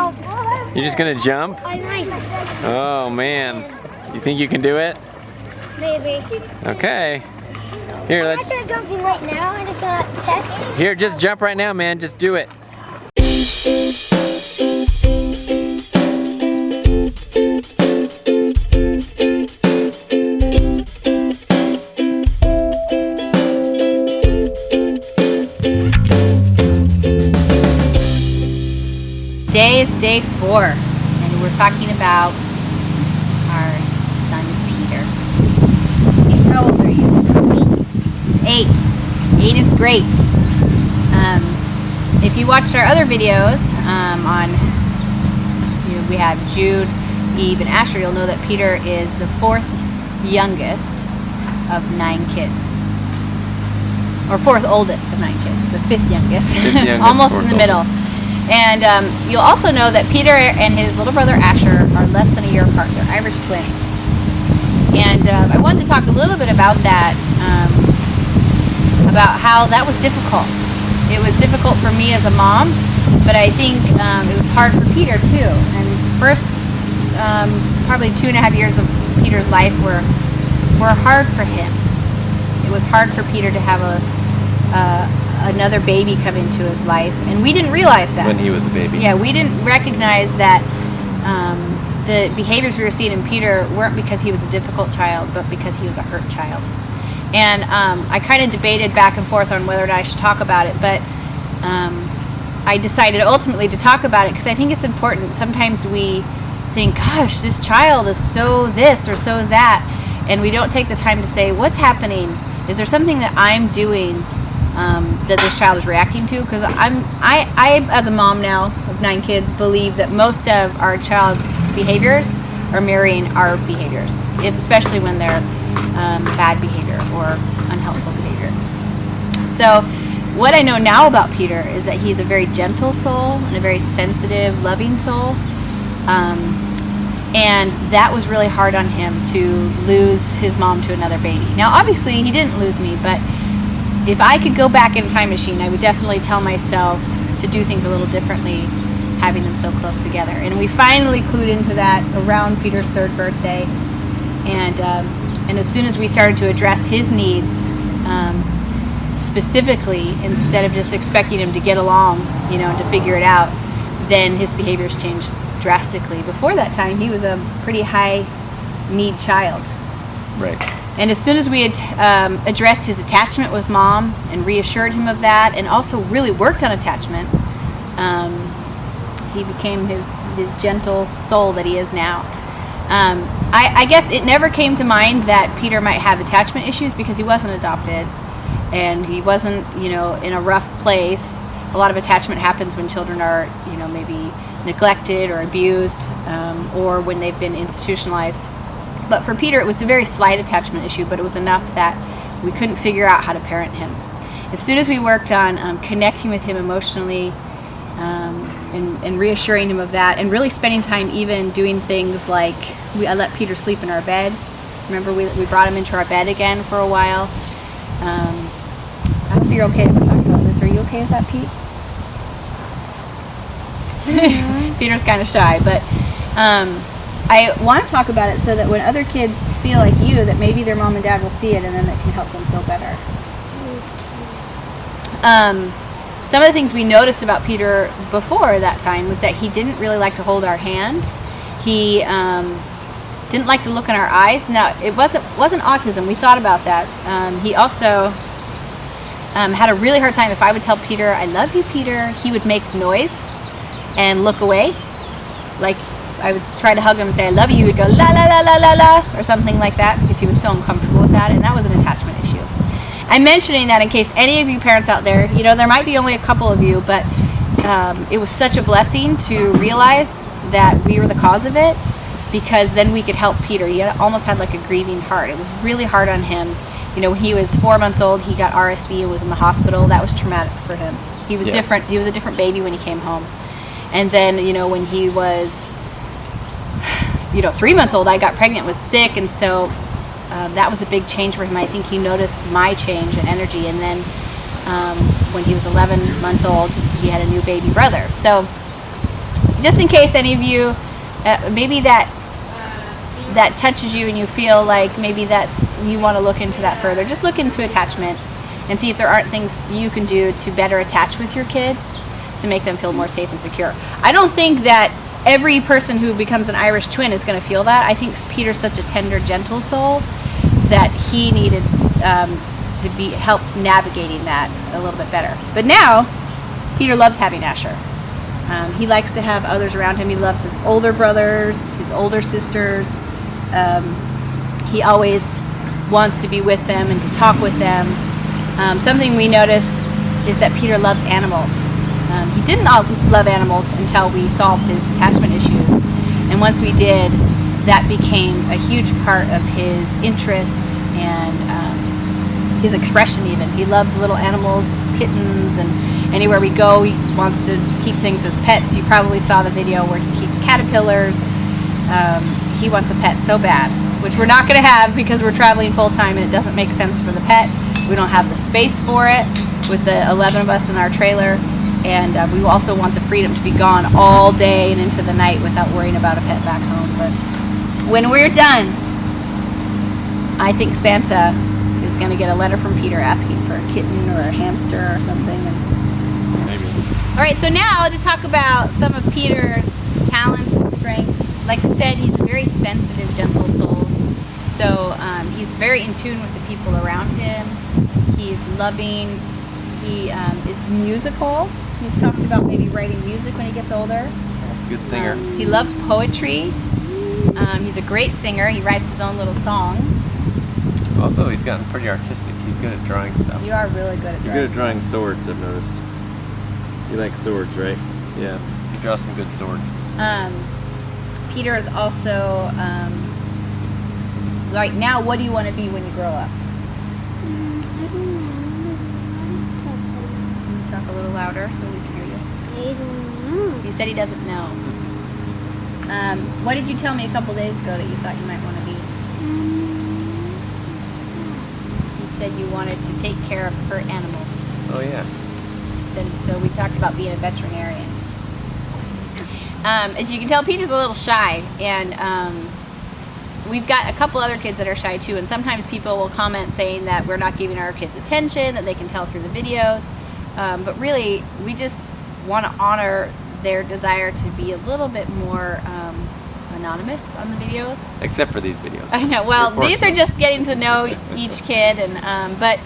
jump. You're just gonna jump? I might. Oh man. You think you can do it? Maybe. Okay. Here, I'm let's. not jumping right now. I'm just gonna test it. Here, just jump right now, man. Just do it. Today is day 4, and we're talking about our son Peter. Peter, how old are you? 8. 8 is great. If you watched our other videos we had Jude, Eve, and Asher, you'll know that Peter is the 4th youngest of 9 kids. Or 4th oldest of 9 kids, the 5th youngest. Almost in the middle. And you'll also know that Peter and his little brother Asher are less than a year apart. They're Irish twins. And I wanted to talk a little bit about that, about how that was difficult. It was difficult for me as a mom, but I think it was hard for Peter too. And first, probably 2.5 years of Peter's life were hard for him. It was hard for Peter to have another baby come into his life, and we didn't realize that when he was a baby. Yeah, we didn't recognize that the behaviors we were seeing in Peter weren't because he was a difficult child, but because he was a hurt child. And I kind of debated back and forth on whether or not I should talk about it, but I decided ultimately to talk about it because I think it's important. Sometimes we think, gosh, this child is so this or so that, and we don't take the time to say, what's happening? Is there something that I'm doing that this child is reacting to? Because I, as a mom now of 9 kids, believe that most of our child's behaviors are mirroring our behaviors, especially when they're bad behavior or unhelpful behavior. So what I know now about Peter is that he's a very gentle soul and a very sensitive, loving soul. And that was really hard on him to lose his mom to another baby. Now, obviously, he didn't lose me, but if I could go back in a time machine, I would definitely tell myself to do things a little differently, having them so close together. And we finally clued into that around Peter's 3rd birthday. And as soon as we started to address his needs specifically, instead of just expecting him to get along, and to figure it out, then his behaviors changed drastically. Before that time, he was a pretty high need child. Right. And as soon as we had addressed his attachment with mom and reassured him of that, and also really worked on attachment, he became his gentle soul that he is now. I guess it never came to mind that Peter might have attachment issues because he wasn't adopted and he wasn't, in a rough place. A lot of attachment happens when children are, maybe neglected or abused, or when they've been institutionalized. But for Peter, it was a very slight attachment issue, but it was enough that we couldn't figure out how to parent him. As soon as we worked on connecting with him emotionally and reassuring him of that, and really spending time even doing things like I let Peter sleep in our bed. Remember, we brought him into our bed again for a while. I hope you're okay if we talk about this. Are you okay with that, Pete? Peter's kind of shy, but I want to talk about it so that when other kids feel like you, that maybe their mom and dad will see it, and then that can help them feel better. Some of the things we noticed about Peter before that time was that he didn't really like to hold our hand. He didn't like to look in our eyes. Now, it wasn't autism. We thought about that. He also had a really hard time. If I would tell Peter, "I love you, Peter," he would make noise and look away. Like I would try to hug him and say, "I love you," he would go la la la la la la or something like that because he was so uncomfortable with that, and that was an attachment issue. I'm mentioning that in case any of you parents out there, there might be only a couple of you, but it was such a blessing to realize that we were the cause of it, because then we could help Peter. He almost had like a grieving heart. It was really hard on him. When he was 4 months old, he got RSV and was in the hospital. That was traumatic for him. He was different. He was a different baby when he came home. And then, when he was, 3 months old, I got pregnant, was sick, and so that was a big change for him. I think he noticed my change in energy. And then when he was 11 months old, he had a new baby brother. So just in case any of you, maybe that touches you and you feel like maybe that you want to look into that further, just look into attachment and see if there aren't things you can do to better attach with your kids to make them feel more safe and secure. I don't think that every person who becomes an Irish twin is going to feel that. I think Peter's such a tender, gentle soul that he needed to be help navigating that a little bit better. But now, Peter loves having Asher. He likes to have others around him. He loves his older brothers, his older sisters. He always wants to be with them and to talk with them. Something we noticed is that Peter loves animals. He didn't love animals until we solved his attachment issues. And once we did, that became a huge part of his interest and his expression even. He loves little animals, kittens, and anywhere we go, he wants to keep things as pets. You probably saw the video where he keeps caterpillars. He wants a pet so bad, which we're not going to have because we're traveling full-time and it doesn't make sense for the pet. We don't have the space for it with the 11 of us in our trailer. And we also want the freedom to be gone all day and into the night without worrying about a pet back home. But when we're done, I think Santa is going to get a letter from Peter asking for a kitten or a hamster or something. Maybe. All right, so now to talk about some of Peter's talents and strengths. Like I said, he's a very sensitive, gentle soul. So he's very in tune with the people around him. He's loving. He is musical. He's talked about maybe writing music when he gets older. Good singer. He loves poetry. He's a great singer. He writes his own little songs. Also, he's gotten pretty artistic. He's good at drawing stuff. You are really good at drawing. You're good at drawing swords, I've noticed. You like swords, right? Yeah. You draw some good swords. Peter is also, right now, what do you want to be when you grow up? Talk a little louder so we can hear you. I don't know. You said he doesn't know. What did you tell me a couple days ago that you thought you might want to be? You said you wanted to take care of hurt animals. Oh, yeah. So we talked about being a veterinarian. As you can tell, Peter's a little shy, and we've got a couple other kids that are shy too, and sometimes people will comment saying that we're not giving our kids attention, that they can tell through the videos. But really, we just want to honor their desire to be a little bit more anonymous on the videos. Except for these videos. I know. Well, these are just getting to know each kid, and but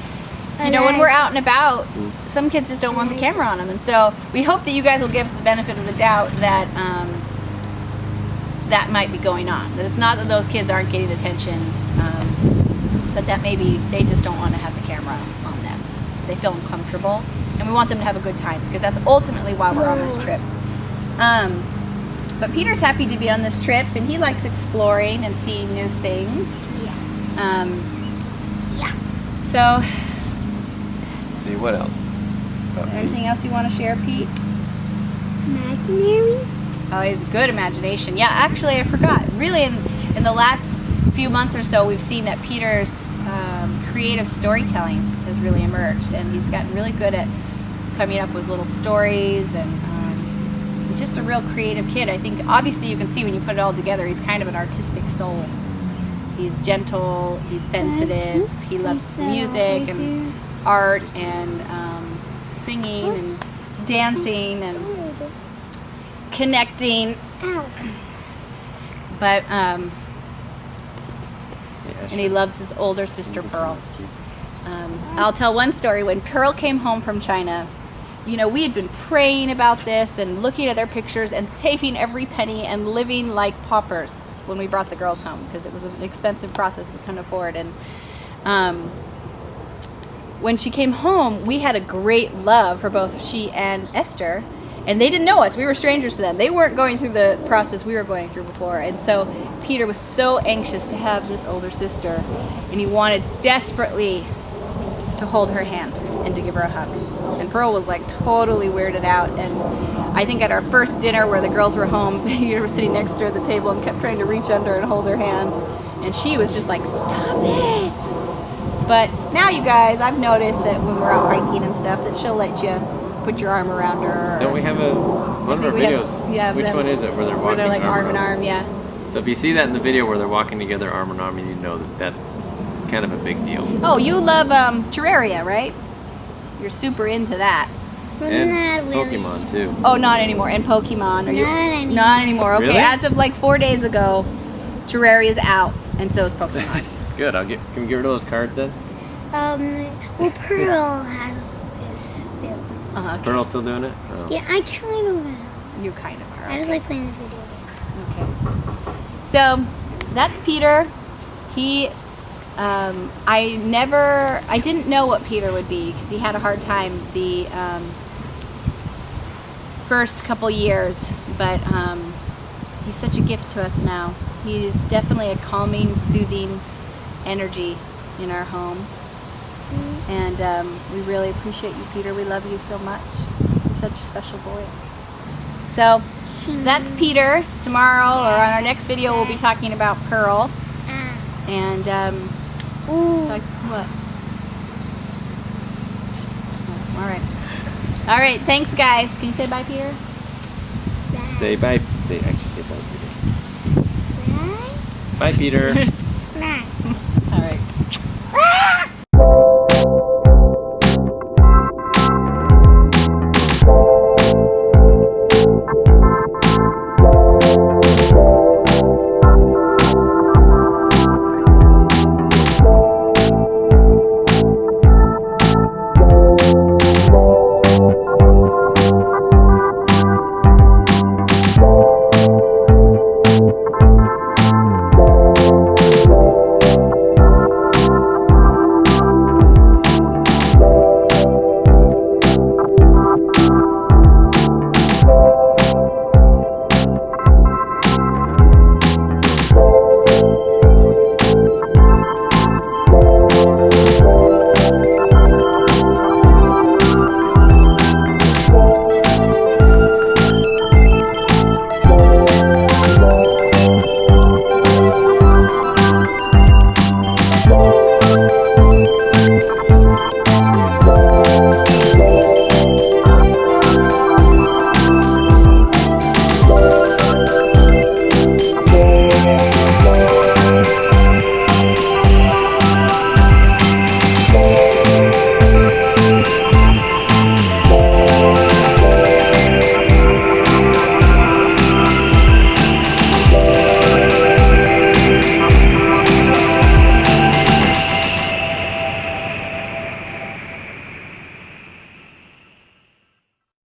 you know, when we're out and about, some kids just don't want the camera on them, and so we hope that you guys will give us the benefit of the doubt that that might be going on. That it's not that those kids aren't getting attention, but that maybe they just don't want to have the camera on them. They feel uncomfortable. And we want them to have a good time because that's ultimately why we're on this trip. But Peter's happy to be on this trip, and he likes exploring and seeing new things. Yeah. So, Let's see, what else? anything else you want to share, Pete? Imaginary? Oh, he has a good imagination. Yeah, actually, I forgot. Really, in the last few months or so, we've seen that Peter's creative storytelling has really emerged, and he's gotten really good at coming up with little stories, and he's just a real creative kid. I think obviously you can see when you put it all together, he's kind of an artistic soul. He's gentle, he's sensitive, he loves music and art and singing and dancing and connecting. But and he loves his older sister Pearl. I'll tell one story. When Pearl came home from China, you know, we had been praying about this and looking at their pictures and saving every penny and living like paupers when we brought the girls home because it was an expensive process we couldn't afford. And when she came home, we had a great love for both she and Esther, and they didn't know us. We were strangers to them. They weren't going through the process we were going through before. And so Peter was so anxious to have this older sister, and he wanted desperately to hold her hand and to give her a hug. And Pearl was like totally weirded out. And I think at our first dinner where the girls were home, Peter was sitting next to her at the table and kept trying to reach under and hold her hand. And she was just like, stop it. But now, you guys, I've noticed that when we're out hiking and stuff, that she'll let you put your arm around her. Don't we have one of our think we have- videos? yeah, Which them- one is it where they're walking Where they're like arm in arm, yeah. So if you see that in the video where they're walking together arm in arm, you know that that's kind of a big deal. Oh, you love Terraria, right? You're super into that. And Not really. Pokemon too. Oh, not anymore. And Pokemon. Are you? Not anymore. Not anymore. Okay, Really? as of like 4 days ago, Terraria's out, and so is Pokemon. Good. Can we get rid of those cards then? Well, Pearl is still. Okay. Pearl's still doing it? Oh. Yeah, I kind of. You kind of are. I just like playing the video games. Okay. So that's Peter. He, I didn't know what Peter would be because he had a hard time the first couple years, but he's such a gift to us now. He's definitely a calming, soothing energy in our home. And we really appreciate you, Peter. We love you so much. You're such a special boy. So that's Peter. Tomorrow or on our next video, we'll be talking about Pearl. And talk, what? Oh, all right. All right. Thanks, guys. Can you say bye, Peter? Say bye. Actually say bye, Peter. Bye. Bye, Peter. Bye. All right.